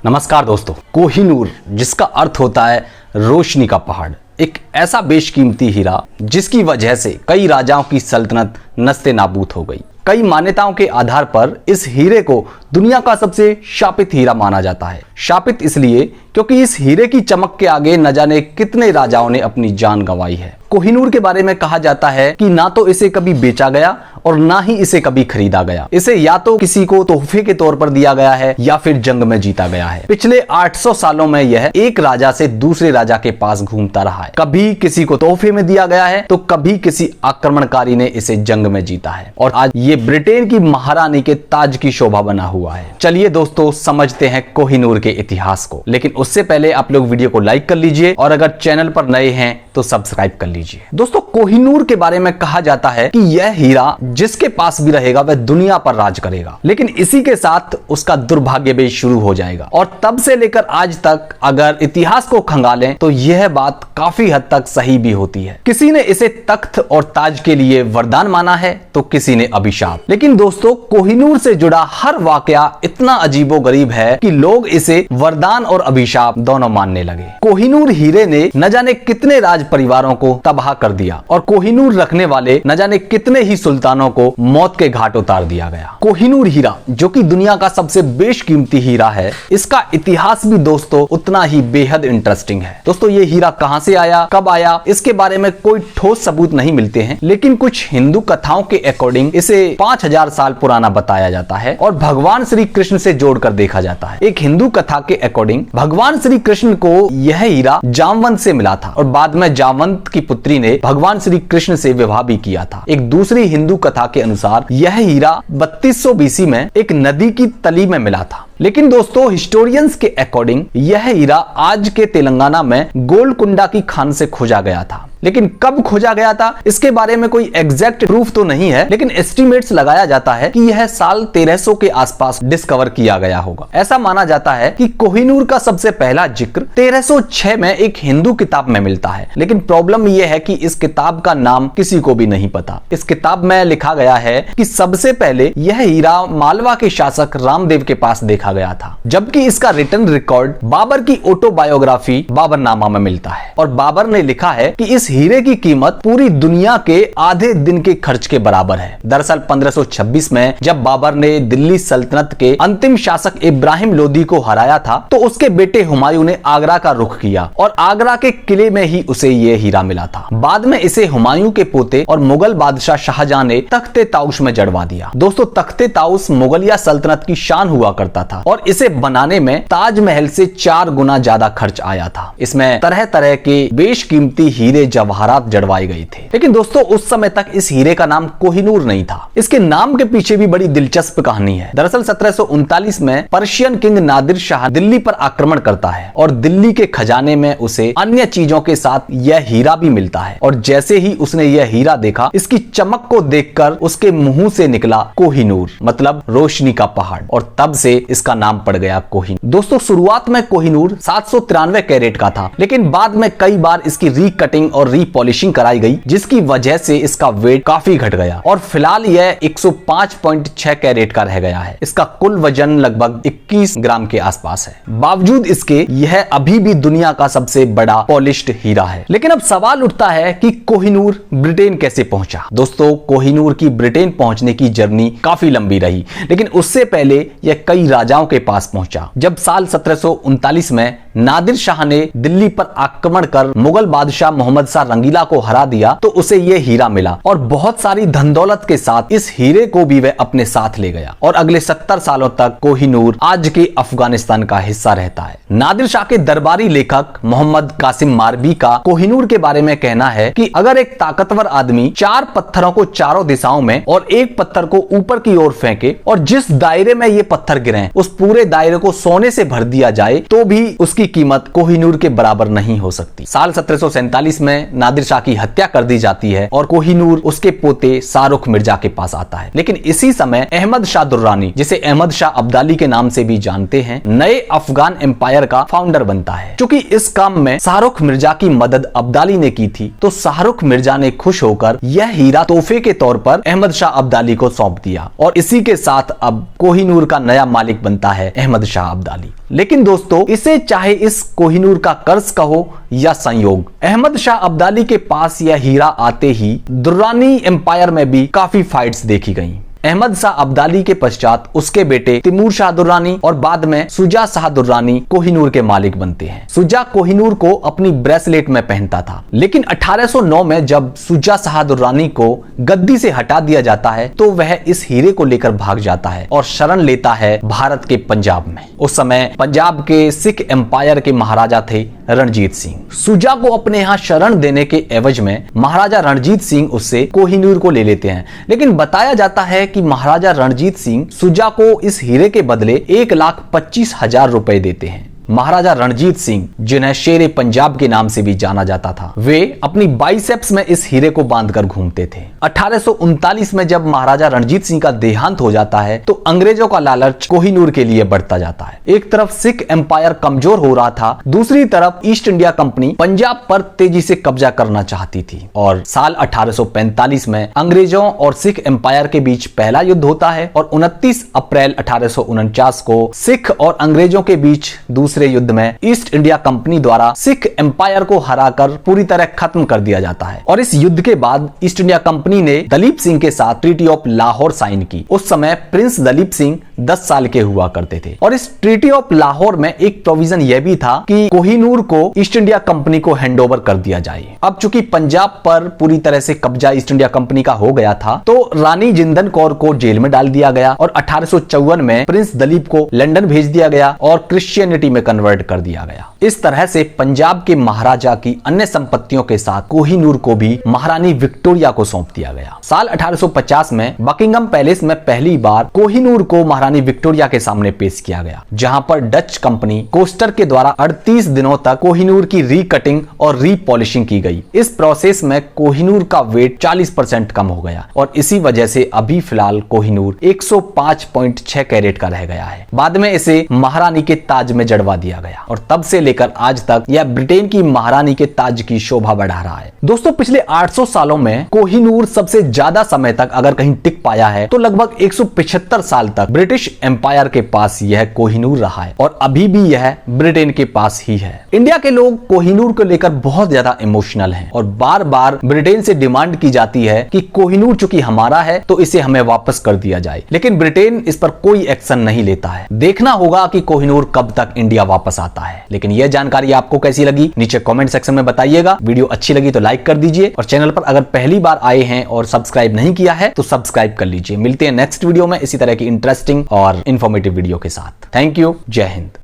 नमस्कार दोस्तों। कोहिनूर जिसका अर्थ होता है रोशनी का पहाड़, एक ऐसा बेशकीमती हीरा जिसकी वजह से कई राजाओं की सल्तनत नस्ते नाबूद हो गई। कई मान्यताओं के आधार पर इस हीरे को दुनिया का सबसे शापित हीरा माना जाता है। शापित इसलिए क्योंकि इस हीरे की चमक के आगे न जाने कितने राजाओं ने अपनी जान गंवाई है। कोहिनूर के बारे में कहा जाता है कि ना तो इसे कभी बेचा गया और ना ही इसे कभी खरीदा गया। इसे या तो किसी को तोहफे के तौर पर दिया गया है या फिर जंग में जीता गया है। पिछले 800 सालों में यह एक राजा से दूसरे राजा के पास घूमता रहा है। कभी किसी को तोहफे में दिया गया है तो कभी किसी आक्रमणकारी ने इसे जंग में जीता है और आज ये ब्रिटेन की महारानी के ताज की शोभा बना हुआ है। चलिए दोस्तों समझते हैं कोहिनूर के इतिहास को, लेकिन उससे पहले आप लोग वीडियो को लाइक कर लीजिए और अगर चैनल पर नए हैं तो सब्सक्राइब कर लीजिए। दोस्तों कोहिनूर के बारे में कहा जाता है कि यह हीरा जिसके पास भी रहेगा वह दुनिया पर राज करेगा, लेकिन इसी के साथ उसका दुर्भाग्य भी शुरू हो जाएगा। और तब से लेकर आज तक अगर इतिहास को खंगालें तो यह बात काफी हद तक सही भी होती है। किसी ने इसे तख्त और ताज के लिए वरदान माना है तो किसी ने अभिशाप। लेकिन दोस्तों कोहिनूर से जुड़ा हर वाकया इतना अजीबोगरीब है कि लोग इसे वरदान और अभिशाप दोनों मानने लगे। कोहिनूर हीरे ने न जाने कितने राज परिवारों को तबाह कर दिया और कोहिनूर रखने वाले न जाने कितने ही सुल्तानों को मौत के घाट उतार दिया गया। कोहिनूर हीरा जो कि दुनिया का सबसे बेशकीमती हीरा है, इसका इतिहास भी दोस्तों उतना ही बेहद इंटरेस्टिंग है। दोस्तों ये हीरा कहां से आया, कब आया, इसके बारे में कोई ठोस सबूत नहीं मिलते हैं, लेकिन कुछ हिंदू कथाओं के अकॉर्डिंग इसे 5000 साल पुराना बताया जाता है और भगवान श्री कृष्ण से जोड़कर देखा जाता है। एक हिंदू कथा के अकॉर्डिंग भगवान श्री कृष्ण को यह हीरा जामवंत से मिला था और बाद में जामवंत की पुत्री ने भगवान श्री कृष्ण से विवाह भी किया था। एक दूसरी हिंदू कथा के अनुसार यह हीरा 3200 बीसी में एक नदी की तली में मिला था। लेकिन दोस्तों हिस्टोरियंस के अकॉर्डिंग यह हीरा आज के तेलंगाना में गोलकुंडा की खान से खोजा गया था। लेकिन कब खोजा गया था इसके बारे में कोई एग्जैक्ट प्रूफ तो नहीं है, लेकिन एस्टिमेट्स लगाया जाता है कि यह साल 1300 के आसपास डिस्कवर किया गया होगा। ऐसा माना जाता है कि कोहिनूर का सबसे पहला जिक्र 1306 में एक हिंदू किताब में मिलता है, लेकिन प्रॉब्लम यह है कि इस किताब का नाम किसी को भी नहीं पता। इस किताब में लिखा गया है कि सबसे पहले यह हीरा मालवा के शासक रामदेव के पास देखा गया था, जबकि इसका रिटन रिकॉर्ड बाबर की ऑटोबायोग्राफी बाबरनामा में मिलता है और बाबर ने लिखा है कि इस हीरे की कीमत पूरी दुनिया के आधे दिन के खर्च के बराबर है। दरअसल 1526 में जब बाबर ने दिल्ली सल्तनत के अंतिम शासक इब्राहिम लोदी को हराया था तो उसके बेटे हुमायूं ने आगरा का रुख किया और आगरा के किले में ही उसे यह हीरा मिला था। बाद में इसे हुमायूं के पोते और मुगल बादशाह शाहजहां ने तख्ते ताउस में जड़वा दिया। दोस्तों तख्ते ताउस मुगलिया सल्तनत की शान हुआ करता था और इसे बनाने में ताजमहल से 4 गुना ज्यादा खर्च आया था। इसमें तरह तरह के बेशकीमती हीरे जवाहरात जड़वाए गए थे। लेकिन दोस्तों उस समय तक इस हीरे का नाम कोहिनूर नहीं था। इसके नाम के पीछे भी बड़ी दिलचस्प कहानी है। दरअसल 1739 में पर्शियन किंग नादिर शाह दिल्ली पर आक्रमण करता है और दिल्ली के खजाने में उसे अन्य चीजों के साथ यह हीरा भी मिलता है और जैसे ही उसने यह हीरा देखा इसकी चमक को देखकर उसके मुंह से निकला कोहिनूर, मतलब रोशनी का पहाड़, और तब से इसका नाम पड़ गया कोहिनूर। दोस्तों शुरुआत में कोहिनूर 793 कैरेट का था, लेकिन बाद में कई बार इसकी रीकटिंग और रीपॉलिशिंग कराई गई, जिसकी वजह से इसका वेट काफी घट गया और फिलहाल यह 105.6 कैरेट का रह गया है। इसका कुल वजन लगभग 21 ग्राम के आसपास है। बावजूद इसके यह अभी भी दुनिया का सबसे बड़ा पॉलिश्ड हीरा है। लेकिन अब सवाल उठता है कि कोहिनूर ब्रिटेन कैसे पहुंचा। दोस्तों कोहिनूर की ब्रिटेन पहुंचने की जर्नी काफी लंबी रही, लेकिन उससे पहले यह कई राजाओं के पास पहुंचा। जब साल 1739 में नादिर शाह ने दिल्ली पर आक्रमण कर मुगल बादशाह मोहम्मद शाह रंगीला को हरा दिया तो उसे यह हीरा मिला और बहुत सारी धन दौलत के साथ इस हीरे को भी वह अपने साथ ले गया और अगले 70 सालों तक कोहिनूर आज के अफगानिस्तान का हिस्सा रहता है। नादिर शाह के दरबारी लेखक मोहम्मद कासिम मारबी का कोहिनूर के बारे में कहना है कि अगर एक ताकतवर आदमी 4 पत्थरों को चारों दिशाओं में और एक पत्थर को ऊपर की ओर फेंके और जिस दायरे में ये पत्थर गिरे उस पूरे दायरे को सोने से भर दिया जाए तो भी उसकी कीमत कोहिनूर के बराबर नहीं हो सकती। साल 1747 में नादिर शाह की हत्या कर दी जाती है और कोहिनूर उसके पोते शाहरुख मिर्जा के पास आता है। लेकिन इसी समय अहमद शाह दुर्रानी, जिसे अहमद शाह अब्दाली के नाम से भी जानते हैं, नए अफगान एम्पायर का फाउंडर बनता है। क्योंकि इस काम में शाहरुख मिर्जा की मदद अब्दाली ने की थी तो शाहरुख मिर्जा ने खुश होकर यह हीरा तोहफे के तौर पर अहमद शाह अब्दाली को सौंप दिया और इसी के साथ अब कोहिनूर का नया मालिक बनता है अहमद शाह अब्दाली। लेकिन दोस्तों, इसे चाहे इस कोहिनूर का कर्ज कहो या संयोग, अहमद शाह अब्दाली के पास यह हीरा आते ही दुर्रानी एम्पायर में भी काफी फाइट्स देखी गईं। अहमद शाह अब्दाली के पश्चात उसके बेटे तिमूर शाह दुर्रानी और बाद में शुजा शाह दुर्रानी कोहिनूर के मालिक बनते हैं। शुजा कोहिनूर को अपनी ब्रेसलेट में पहनता था, लेकिन 1809 में जब शुजा शाह दुर्रानी को गद्दी से हटा दिया जाता है तो वह इस हीरे को लेकर भाग जाता है और शरण लेता है भारत के पंजाब में। उस समय पंजाब के सिख एम्पायर के महाराजा थे रणजीत सिंह। शुजा को अपने यहाँ शरण देने के एवज में महाराजा रणजीत सिंह उससे कोहिनूर को ले लेते हैं, लेकिन बताया जाता है कि महाराजा रणजीत सिंह शुजा को इस हीरे के बदले 1,25,000 रुपए देते हैं। महाराजा रणजीत सिंह, जिन्हें शेरे पंजाब के नाम से भी जाना जाता था, वे अपनी बाइसेप्स में इस हीरे को बांधकर घूमते थे। 1839 में जब महाराजा रणजीत सिंह का देहांत हो जाता है तो अंग्रेजों का लालच कोहिनूर के लिए बढ़ता जाता है। एक तरफ सिख एम्पायर कमजोर हो रहा था, दूसरी तरफ ईस्ट इंडिया कंपनी पंजाब पर तेजी से कब्जा करना चाहती थी और साल 1845 में अंग्रेजों और सिख एम्पायर के बीच पहला युद्ध होता है और 29 अप्रैल 1849 को सिख और अंग्रेजों के बीच दूसरे युद्ध में ईस्ट इंडिया कंपनी द्वारा सिख एम्पायर को हराकर पूरी तरह खत्म कर दिया जाता है। और इस युद्ध के बाद ईस्ट इंडिया कंपनी ने दलीप सिंह के साथ ट्रीटी ऑफ लाहौर साइन की। उस समय प्रिंस दलीप सिंह 10 साल के हुआ करते थे और इस ट्रीटी ऑफ लाहौर में एक प्रोविजन यह भी था कि कोहिनूर को ईस्ट इंडिया कंपनी को हैंडओवर कर दिया जाए। अब चूंकि पंजाब पर पूरी तरह से कब्जा ईस्ट इंडिया कंपनी का हो गया था तो रानी जिंदन कौर को जेल में डाल दिया गया और 1854 में प्रिंस दलीप को लंदन भेज दिया गया और क्रिश्चियनिटी में कन्वर्ट कर दिया गया। इस तरह से पंजाब के महाराजा की अन्य संपत्तियों के साथ कोहिनूर को भी महारानी विक्टोरिया को सौंप दिया गया। साल 1850 में बकिंगम पैलेस में पहली बार कोहिनूर को महारानी विक्टोरिया के सामने पेश किया गया, जहां पर डच कंपनी कोस्टर के द्वारा 38 दिनों तक कोहिनूर की रीकटिंग और रीपॉलिशिंग की गई। इस प्रोसेस में कोहिनूर का वेट 40% कम हो गया और इसी वजह से अभी फिलहाल कोहिनूर 105.6 कैरेट का रह गया है। बाद में इसे महारानी के ताज में जड़वा दिया गया और तब से लेकर आज तक यह ब्रिटेन की महारानी के ताज की शोभा बढ़ा रहा है। दोस्तों, पिछले 800 सालों में कोहिनूर सबसे ज्यादा समय तक अगर कहीं टिक पाया है तो लगभग 175 साल तक ब्रिटिश एम्पायर के पास यह कोहिनूर रहा है और अभी भी यह ब्रिटेन के पास ही है। इंडिया के लोग कोहिनूर को लेकर बहुत ज्यादा इमोशनल हैं और बार बार ब्रिटेन से डिमांड की जाती है कि कोहिनूर चूंकि हमारा है तो इसे हमें वापस कर दिया जाए, लेकिन ब्रिटेन इस पर कोई एक्शन नहीं लेता है। देखना होगा कि कोहिनूर कब तक इंडिया वापस आता है। लेकिन यह जानकारी आपको कैसी लगी नीचे कमेंट सेक्शन में बताइएगा। वीडियो अच्छी लगी तो लाइक कर दीजिए और चैनल पर अगर पहली बार आए हैं और सब्सक्राइब नहीं किया है तो सब्सक्राइब कर लीजिए। मिलते हैं नेक्स्ट वीडियो में इसी तरह की इंटरेस्टिंग और इंफॉर्मेटिव वीडियो के साथ। Thank you. जय हिंद।